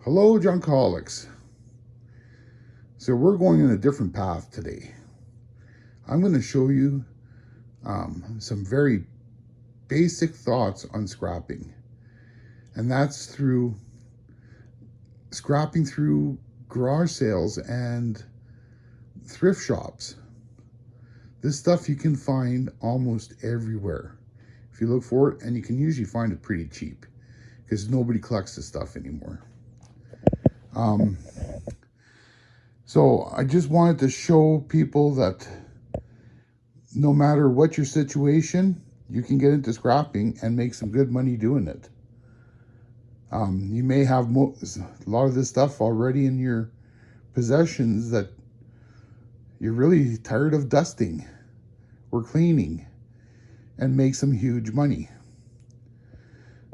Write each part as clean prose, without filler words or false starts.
Hello, Junkaholics. So we're going in a different path today. I'm going to show you some very basic thoughts on scrapping. And that's through scrapping through garage sales and thrift shops. This stuff you can find almost everywhere if you look for it, and you can usually find it pretty cheap because nobody collects this stuff anymore. So I just wanted to show people that no matter what your situation, you can get into scrapping and make some good money doing it. You may have a lot of this stuff already in your possessions that you're really tired of dusting or cleaning and make some huge money.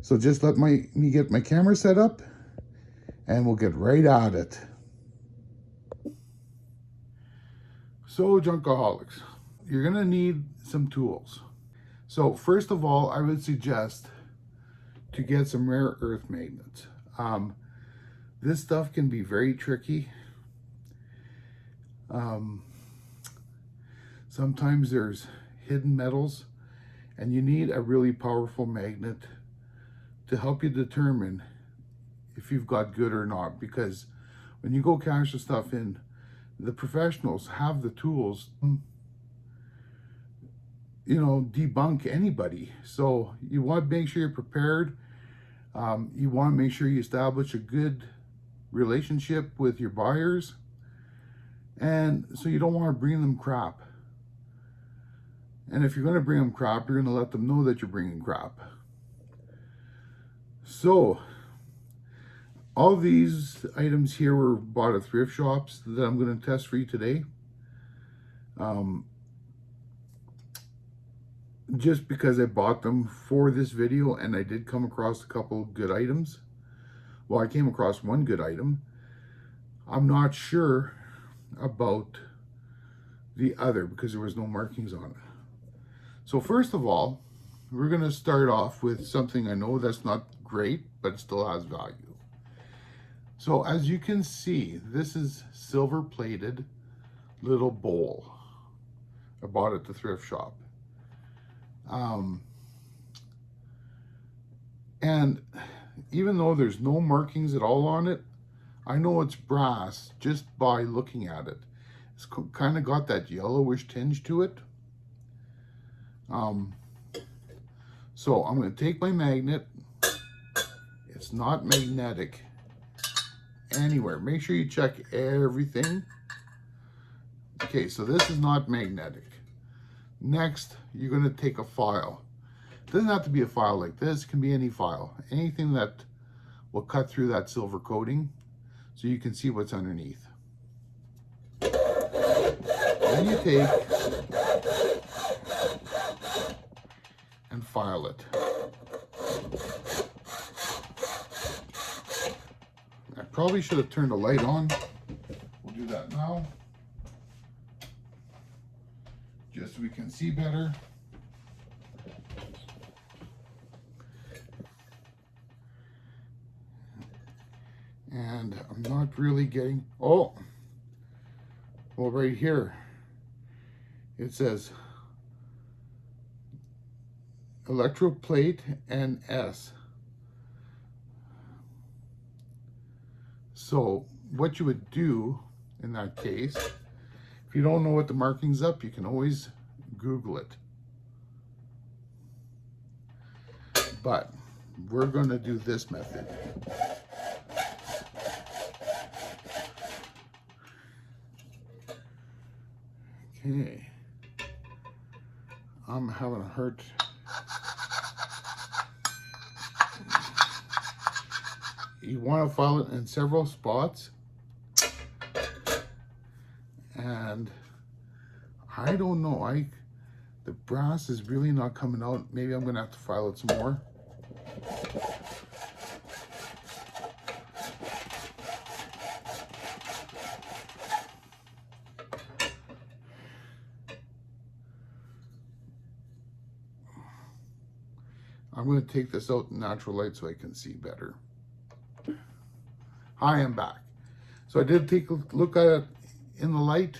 So just let me get my camera set up and we'll get right at it. So Junkaholics, you're gonna need some tools. So first of all, I would suggest to get some rare earth magnets. This stuff can be very tricky. Sometimes there's hidden metals and you need a really powerful magnet to help you determine if you've got good or not, because when you go cash the stuff in, the professionals have the tools, debunk anybody. So you want to make sure you're prepared. You want to make sure you establish a good relationship with your buyers, and so you don't want to bring them crap. And if you're going to bring them crap, you're going to let them know that you're bringing crap. So all these items here were bought at thrift shops that I'm going to test for you today. Just because I bought them for this video, and I did come across a couple good items. Well, I came across one good item. I'm not sure about the other because there was no markings on it. So first of all, we're going to start off with something I know that's not great, but it still has value. So as you can see, this is silver plated little bowl. I bought it at the thrift shop. And even though there's no markings at all on it, I know it's brass just by looking at it. It's kind of got that yellowish tinge to it. So I'm going to take my magnet. It's not magnetic anywhere. Make sure you check everything. Okay, so this is not magnetic. Next, you're going to take a file. It doesn't have to be a file like this. It can be any file. Anything that will cut through that silver coating so you can see what's underneath. Then you take and file it. I probably should have turned the light on. We'll do that now, just so we can see better. And I'm not really getting, well, right here, it says electroplate and S. So what you would do in that case, if you don't know what the marking's up, you can always Google it. But we're going to do this method. Okay. I'm having a hurt. You want to file it in several spots. And I don't know, the brass is really not coming out. Maybe I'm going to have to file it some more. I'm going to take this out in natural light so I can see better. Hi, I'm back. So I did take a look at it in the light,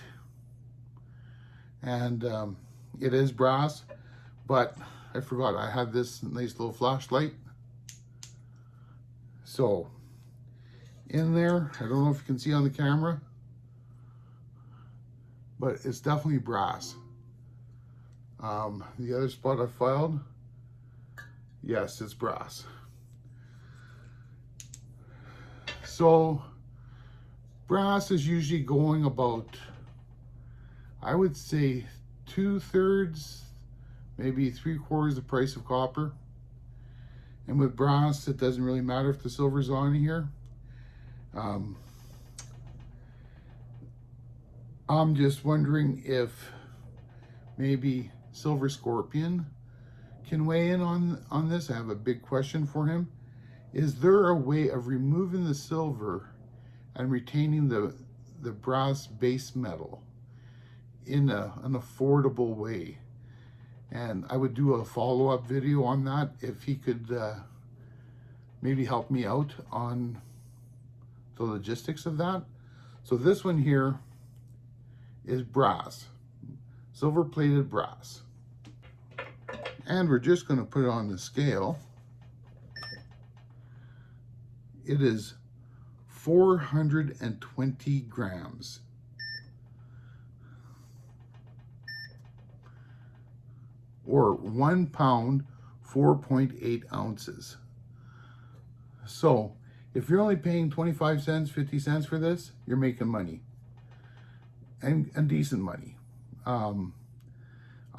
and it is brass, but I forgot I had this nice little flashlight. So in there, I don't know if you can see on the camera, but it's definitely brass. The other spot I filed, yes, it's brass. So brass is usually going about, I would say 2/3, maybe 3/4 the price of copper. And with brass, it doesn't really matter if the silver's on here. I'm just wondering if maybe Silver Scorpion can weigh in on this. I have a big question for him. Is there a way of removing the silver and retaining the brass base metal in an affordable way? And I would do a follow-up video on that if he could maybe help me out on the logistics of that. So this one here is brass, silver plated brass. And we're just going to put it on the scale. It is 420 grams. Or 1 pound, 4.8 ounces. So if you're only paying 25 cents, 50 cents for this, you're making money. And decent money. I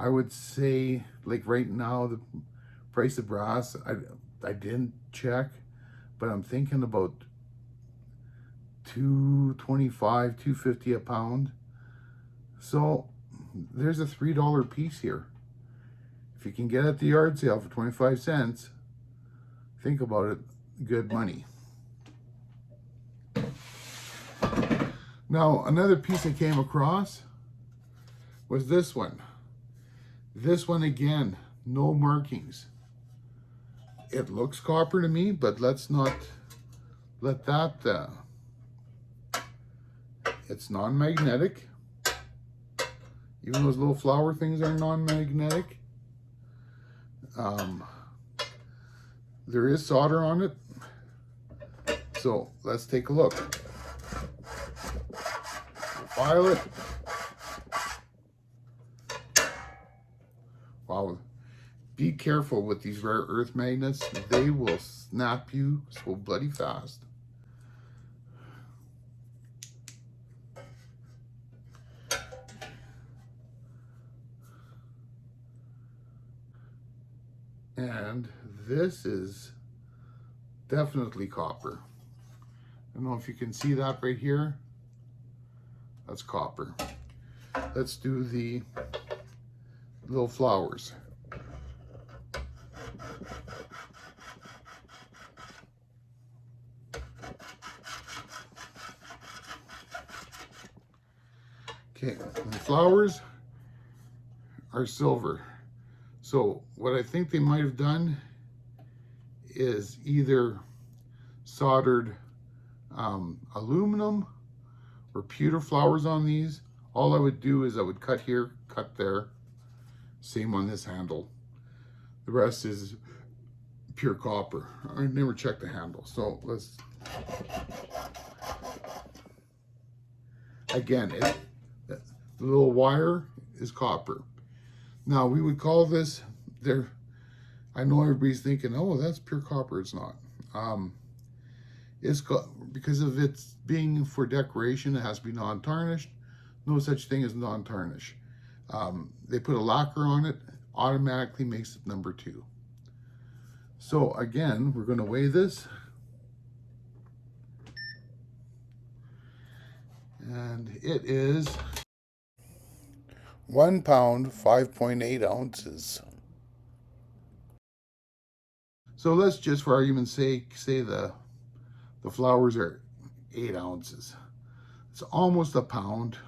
would say, like right now, the price of brass, I didn't check, but I'm thinking about $2.25, $2.50 a pound. So there's a $3 piece here. If you can get at the yard sale for 25 cents, think about it, good money. Now, another piece I came across was this one. This one again, no markings. It looks copper to me, but let's not let that, it's non-magnetic. Even those little flower things are non-magnetic. There is solder on it. So let's take a look. File it. Wow. Be careful with these rare earth magnets. They will snap you so bloody fast. And this is definitely copper. I don't know if you can see that right here. That's copper. Let's do the little flowers. Okay, the flowers are silver. So what I think they might have done is either soldered aluminum or pewter flowers on these. All I would do is I would cut here, cut there. Same on this handle. The rest is pure copper. I never checked the handle. So let's, again, the little wire is copper. Now we would call this, I know everybody's thinking, oh, that's pure copper. It's not. It's because of its being for decoration, it has to be non-tarnished. No such thing as non-tarnish. They put a lacquer on it, automatically makes it number 2. So again, we're going to weigh this. And it is 1 pound, 5.8 ounces. So let's just, for argument's sake, say the flowers are 8 ounces. It's almost a pound.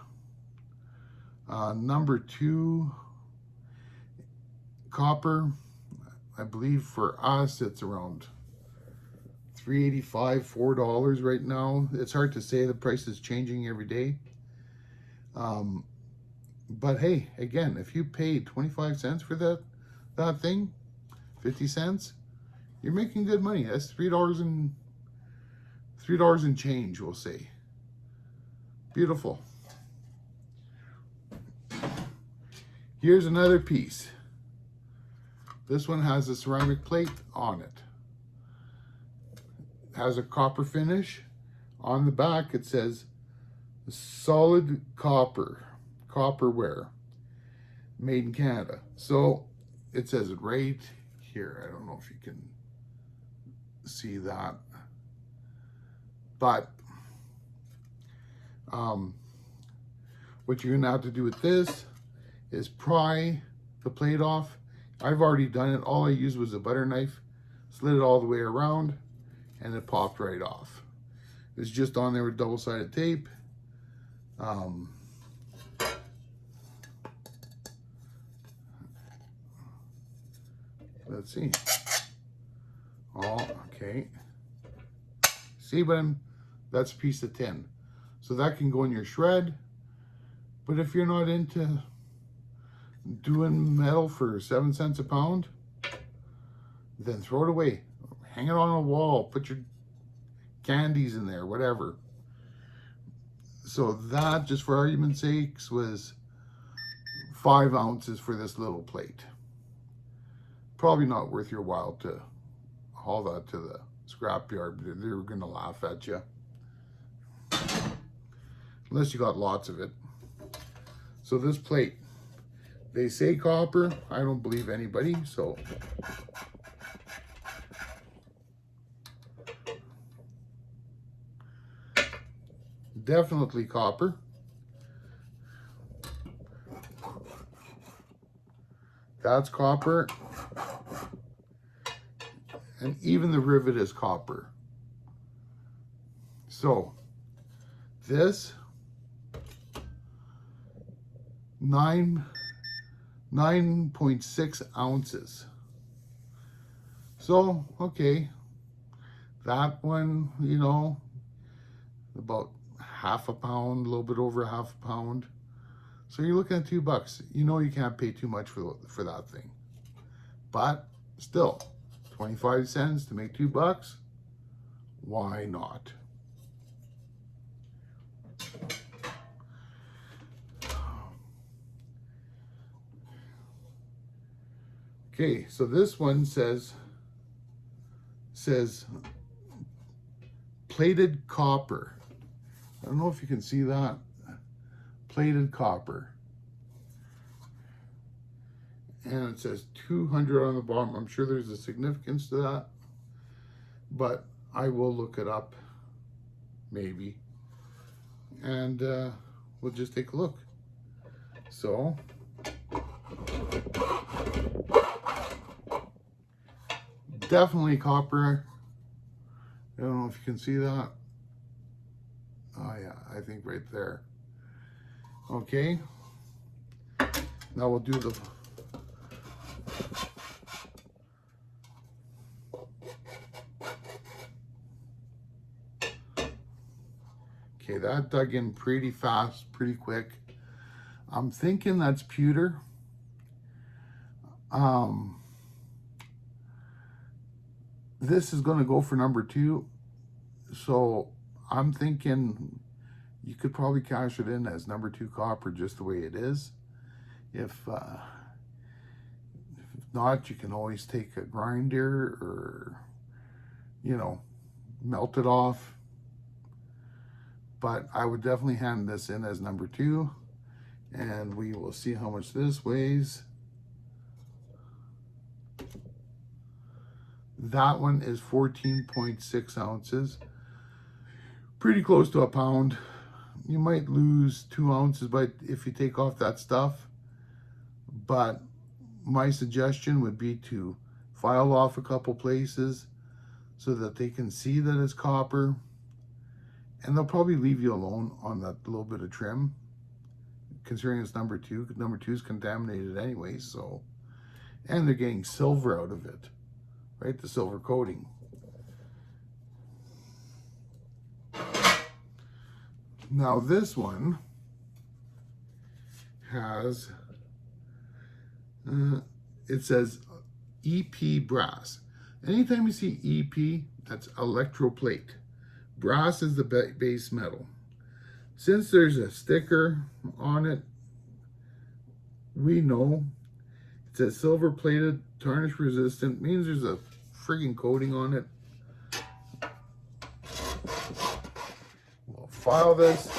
Number 2, copper, I believe for us it's around $3.85, $4 right now. It's hard to say, the price is changing every day. But hey, again, if you paid 25 cents for that thing, 50 cents, you're making good money. That's $3 and change, we'll say. Beautiful. Here's another piece. This one has a ceramic plate on it. Has a copper finish. On the back it says solid copperware, made in Canada. So it says it right here. I don't know if you can see that, but what you're gonna have to do with this is pry the plate off. I've already done it. All I used was a butter knife, slid it all the way around, and it popped right off. It's just on there with double-sided tape. Let's see. Oh, okay. See, but that's a piece of tin. So that can go in your shred. But if you're not into doing metal for 7 cents a pound, then throw it away. Hang it on a wall. Put your candies in there, whatever. So that, just for argument's sakes, was 5 ounces for this little plate. Probably not worth your while to haul that to the scrapyard. They're going to laugh at you. Unless you got lots of it. So this plate, they say copper. I don't believe anybody, so definitely copper. That's copper. And even the rivet is copper. So this 9.6 ounces. So, okay, that one, you know, about half a pound, a little bit over half a pound. So you're looking at $2. You know you can't pay too much for that thing. But still, 25 cents to make $2, why not? Okay, so this one says plated copper. I don't know if you can see that. Plated copper. And it says 200 on the bottom. I'm sure there's a significance to that, but I will look it up, maybe. And we'll just take a look. So, definitely copper. I don't know if you can see that. Oh yeah, I think right there. Okay. Now we'll do the okay, that dug in pretty fast, pretty quick. I'm thinking that's pewter. This is going to go for number 2. So I'm thinking you could probably cash it in as number 2 copper just the way it is. If not, you can always take a grinder or, you know, melt it off. But I would definitely hand this in as number 2. And we will see how much this weighs. That one is 14.6 ounces. Pretty close to a pound. You might lose 2 ounces if you take off that stuff. But my suggestion would be to file off a couple places so that they can see that it's copper. And they'll probably leave you alone on that little bit of trim, considering it's number 2, because number 2 is contaminated anyway, so. And they're getting silver out of it, right? The silver coating. Now this one has, it says EP brass. Anytime you see EP, that's electroplate. Brass is the base metal. Since there's a sticker on it, we know it says silver plated, tarnish resistant, means there's a friggin' coating on it. We'll file this.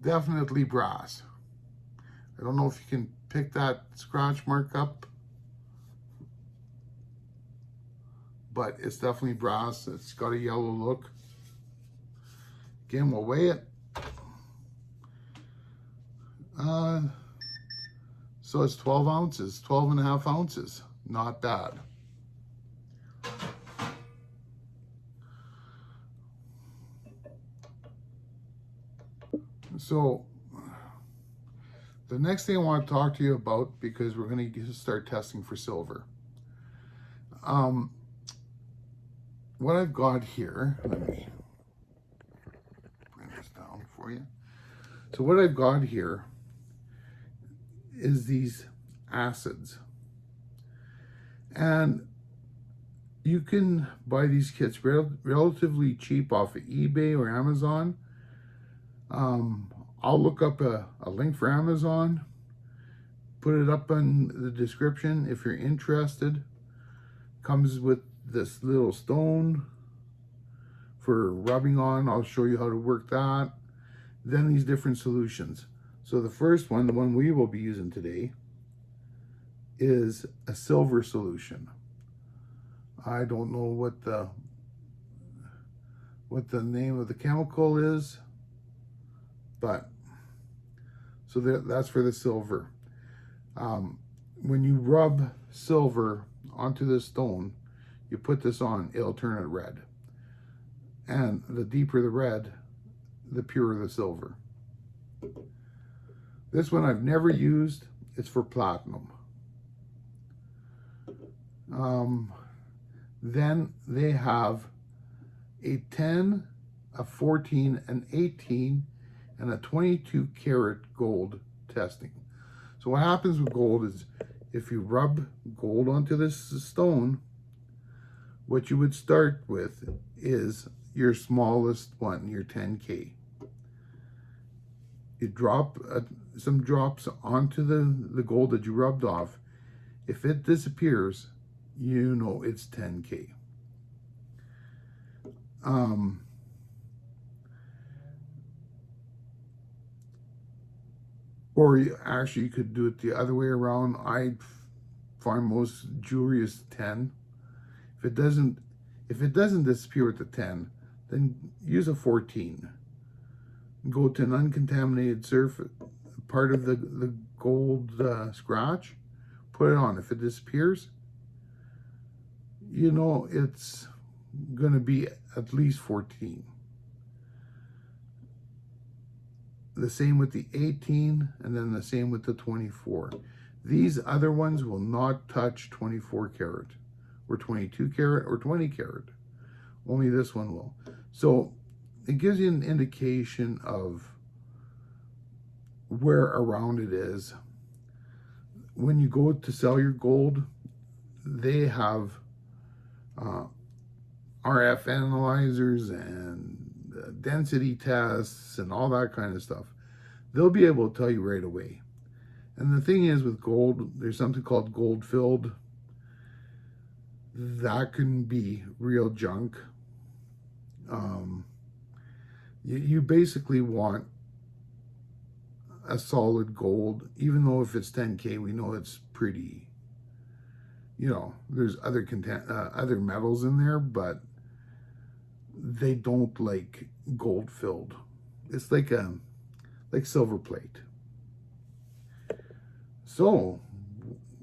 Definitely brass. I don't know if you can pick that scratch mark up, but it's definitely brass. It's got a yellow look. Again, we'll weigh it. So it's 12 ounces, 12 and a half ounces. Not bad. So the next thing I want to talk to you about, because we're going to start testing for silver. What I've got here, let me bring this down for you. So what I've got here is these acids. And you can buy these kits relatively cheap off of eBay or Amazon. I'll look up a link for Amazon, put it up in the description if you're interested. Comes with this little stone for rubbing on. I'll show you how to work that. Then these different solutions. So the first one, the one we will be using today, is a silver solution. I don't know what the name of the chemical is, but so that's for the silver. When you rub silver onto the stone, you put this on, it'll turn it red. And the deeper the red, the purer the silver. This one I've never used. It's for platinum. Then they have a 10, a 14, an 18, and a 22 karat gold testing. So what happens with gold is if you rub gold onto this stone, what you would start with is your smallest one, your 10K. You drop some drops onto the gold that you rubbed off. If it disappears, you know it's 10K. Or you could do it the other way around. I find most jewelry is 10. If it doesn't disappear with the 10, then use a 14. Go to an uncontaminated surface, part of the gold scratch, put it on. If it disappears, you know it's going to be at least 14. The same with the 18, and then the same with the 24. These other ones will not touch 24 karat or 22 karat or 20 karat. Only this one will. So it gives you an indication of where around it is. When you go to sell your gold, they have RF analyzers and density tests and all that kind of stuff. They'll be able to tell you right away. And the thing is with gold, there's something called gold filled. That can be real junk. You basically want a solid gold, even though if it's 10K, we know it's pretty, you know, there's other metals in there, but they don't like gold filled. It's like silver plate. So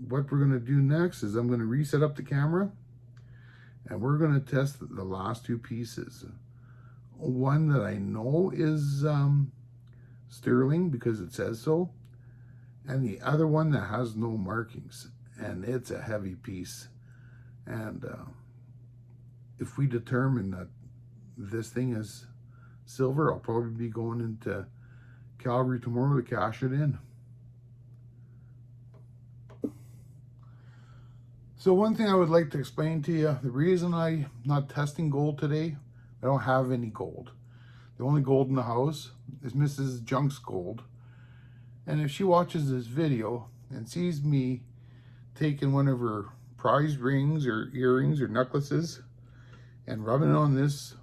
what we're going to do next is I'm going to reset up the camera, And we're going to test the last two pieces. One that I know is sterling because it says so, and the other one that has no markings, and it's a heavy piece. And if we determine that this thing is silver, I'll probably be going into Calgary tomorrow to cash it in. So one thing I would like to explain to you, the reason I'm not testing gold today, I don't have any gold. The only gold in the house is Mrs. Junk's gold. And if she watches this video and sees me taking one of her prized rings or earrings or necklaces and rubbing it on this,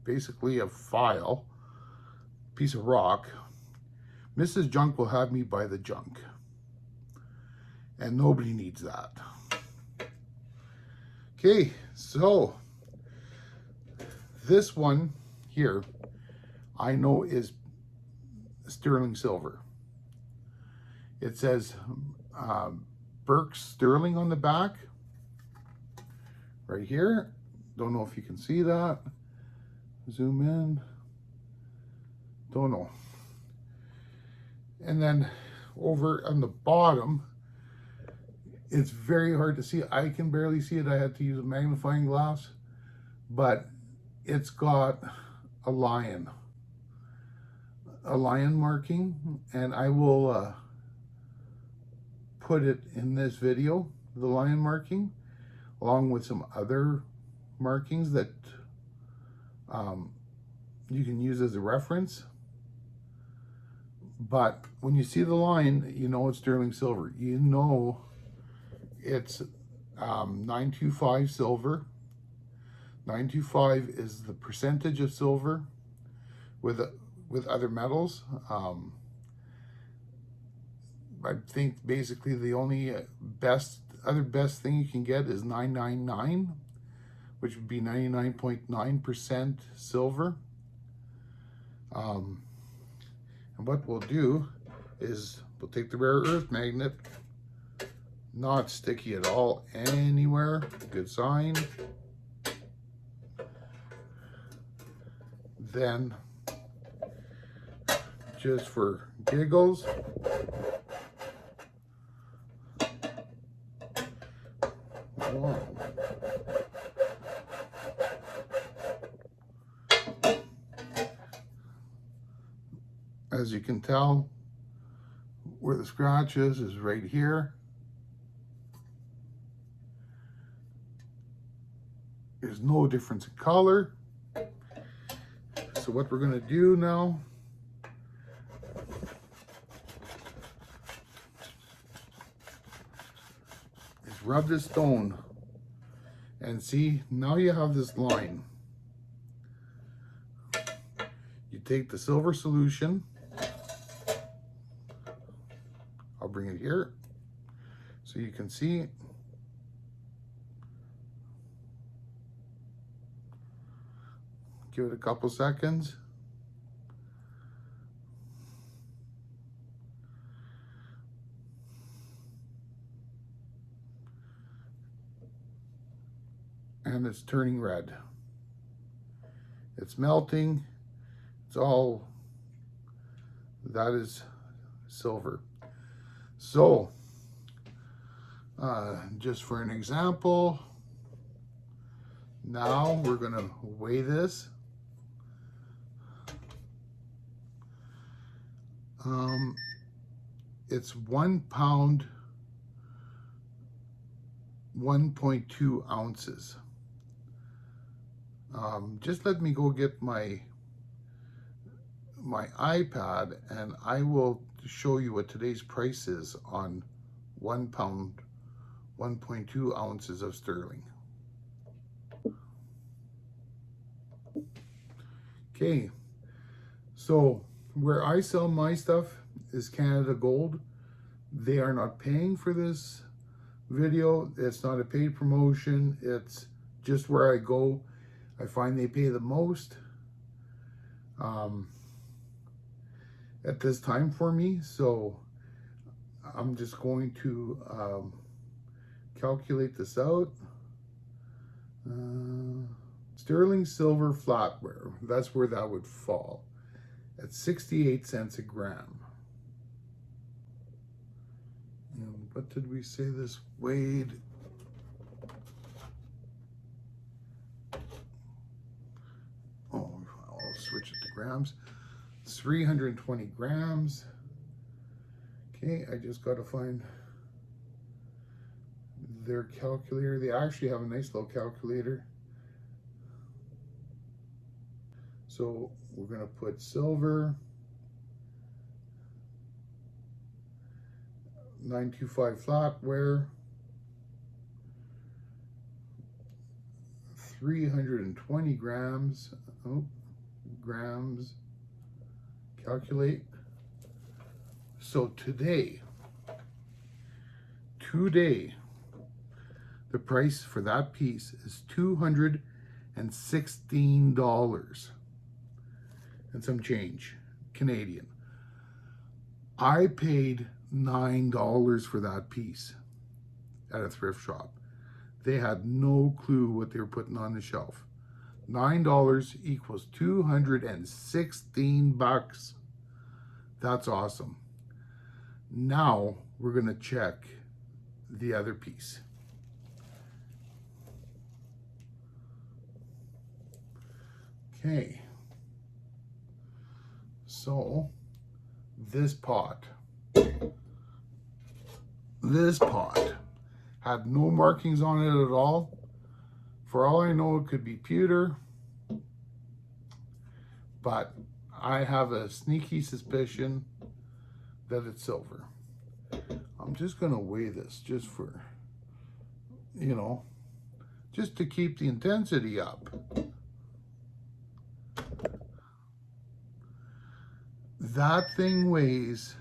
basically a piece of rock, Mrs. Junk will have me buy the junk. And nobody needs that. Okay, so this one here, I know is sterling silver. It says Burke Sterling on the back, right here. Don't know if you can see that. Zoom in. Don't know. And then over on the bottom, it's very hard to see. I can barely see it. I had to use a magnifying glass, but it's got a lion marking, and I will put it in this video, the lion marking, along with some other markings that you can use as a reference. But when you see the line, you know it's sterling silver. You know it's 925 silver. 925 is the percentage of silver with other metals. I think basically the only best thing you can get is 999, which would be 99.9% silver. And what we'll do is we'll take the rare earth magnet, not sticky at all anywhere, good sign. Then, just for giggles, wow. As you can tell, where the scratch is right here. There's no difference in color. So what we're going to do now is rub this stone, and see, now you have this line. You take the silver solution, I'll bring it here so you can see. Give it a couple seconds. And it's turning red. It's melting. It's all, that is silver. So, just for an example, now we're gonna weigh this. It's 1 pound, 1.2 ounces. Just let me go get my iPad, and I will show you what today's price is on 1 pound, 1.2 ounces of sterling. Okay, so where I sell my stuff is Canada Gold. They are not paying for this video. It's not a paid promotion. It's just where I go. I find they pay the most at this time for me. So I'm just going to calculate this out. Sterling silver flatware. That's where that would fall. At 68 cents a gram. And what did we say this weighed? Oh, I'll switch it to grams. 320 grams. Okay, I just got to find their calculator. They actually have a nice little calculator. So we're going to put silver, 925 flatware, 320 grams. Oh, grams. Calculate. So today, the price for that piece is $216 and some change, Canadian. I paid $9 for that piece at a thrift shop. They had no clue what they were putting on the shelf. $9 equals 216 bucks. That's awesome. Now we're going to check the other piece. Okay. So this pot had no markings on it at all. For all I know, it could be pewter, but I have a sneaky suspicion that it's silver. I'm just going to weigh this just for, just to keep the intensity up. That thing weighs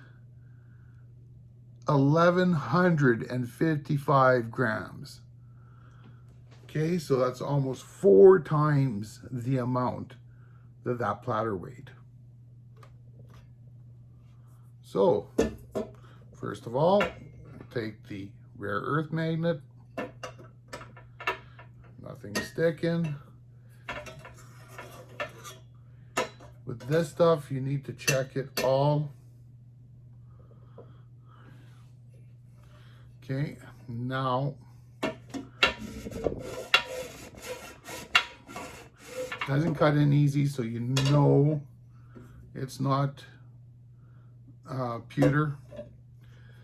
1,155 grams. Okay, so that's almost 4 times the amount that that platter weighed. So, first of all, take the rare earth magnet. Nothing's sticking. With this stuff, you need to check it all. Okay, now, doesn't cut in easy, so you know it's not pewter.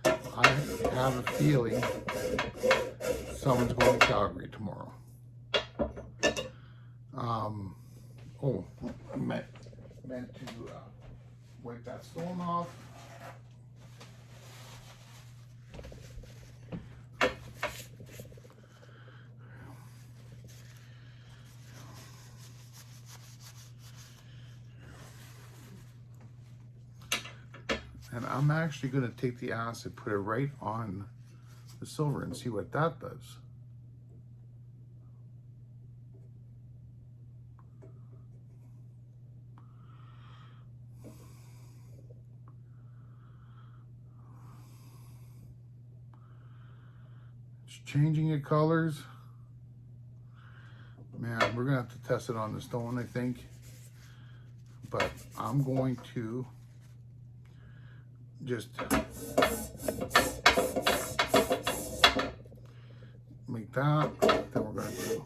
I have a feeling someone's going to Calgary tomorrow. Oh, I meant to wipe that stone off. And I'm actually going to take the acid, put it right on the silver and see what that does. It's changing the colors. Man, we're going to have to test it on the stone, I think. But I'm going to just make that. Then we're going to do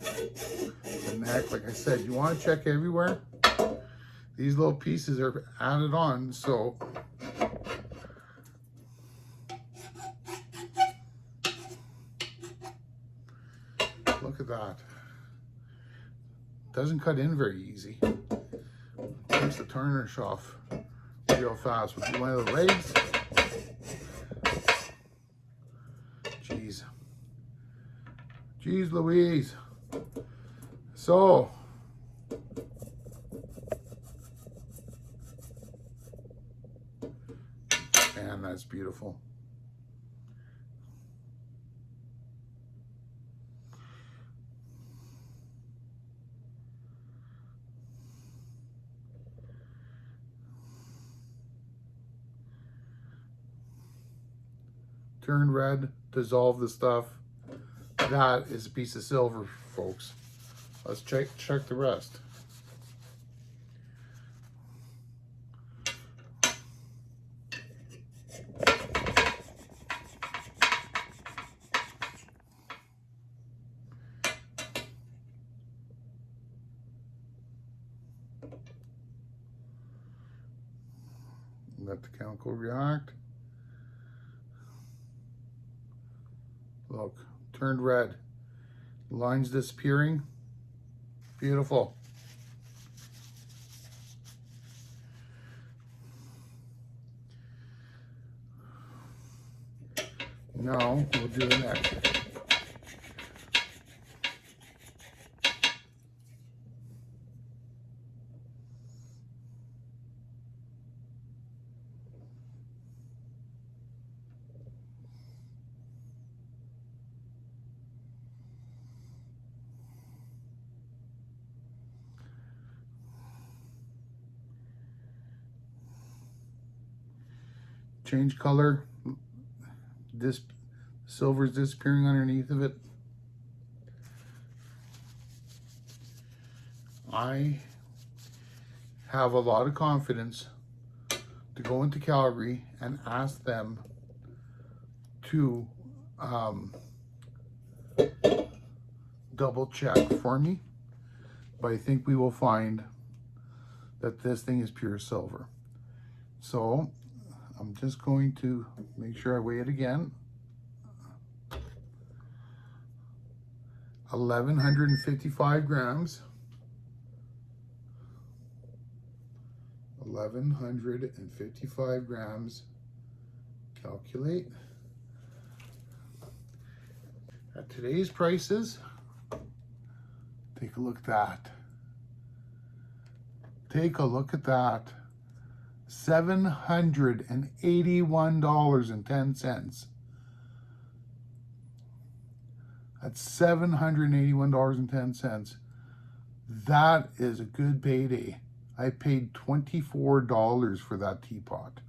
the neck. Like I said, you want to check everywhere. These little pieces are added on, so look at that. Doesn't cut in very easy. Takes the tarnish off real fast. With one of the legs. Jeez Louise. So, and that's beautiful. Turn red, dissolve the stuff. That is a piece of silver, folks. Let's check the rest. Let the chemical react. Look, turned red. Lines disappearing. Beautiful. Now we'll do the next. Change color. This silver is disappearing underneath of it. I have a lot of confidence to go into Calgary and ask them to double check for me, but I think we will find that this thing is pure silver. So I'm just going to make sure I weigh it again. 1,155 grams. 1,155 grams. Calculate. At today's prices, take a look at that. Take a look at that. $781.10. That's $781.10. That is a good payday. I paid $24 for that teapot.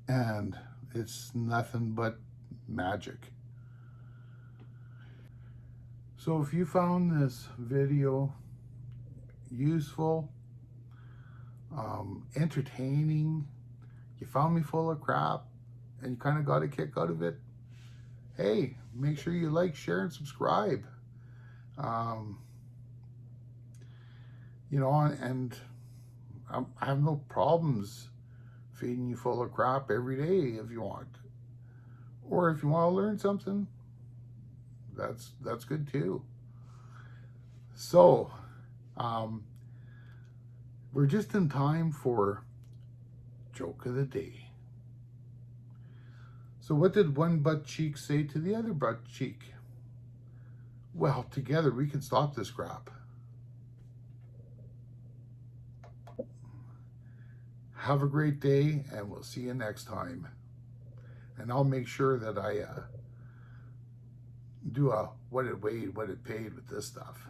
And it's nothing but magic. So if you found this video useful, entertaining, you found me full of crap, and you kind of got a kick out of it, hey, make sure you like, share, and subscribe. You know, and I have no problems feeding you full of crap every day if you want. Or if you want to learn something, that's good too. So, we're just in time for joke of the day. So what did one butt cheek say to the other butt cheek? Well, together we can stop this crap. Have a great day, and we'll see you next time. And I'll make sure that I do a what it weighed, what it paid with this stuff.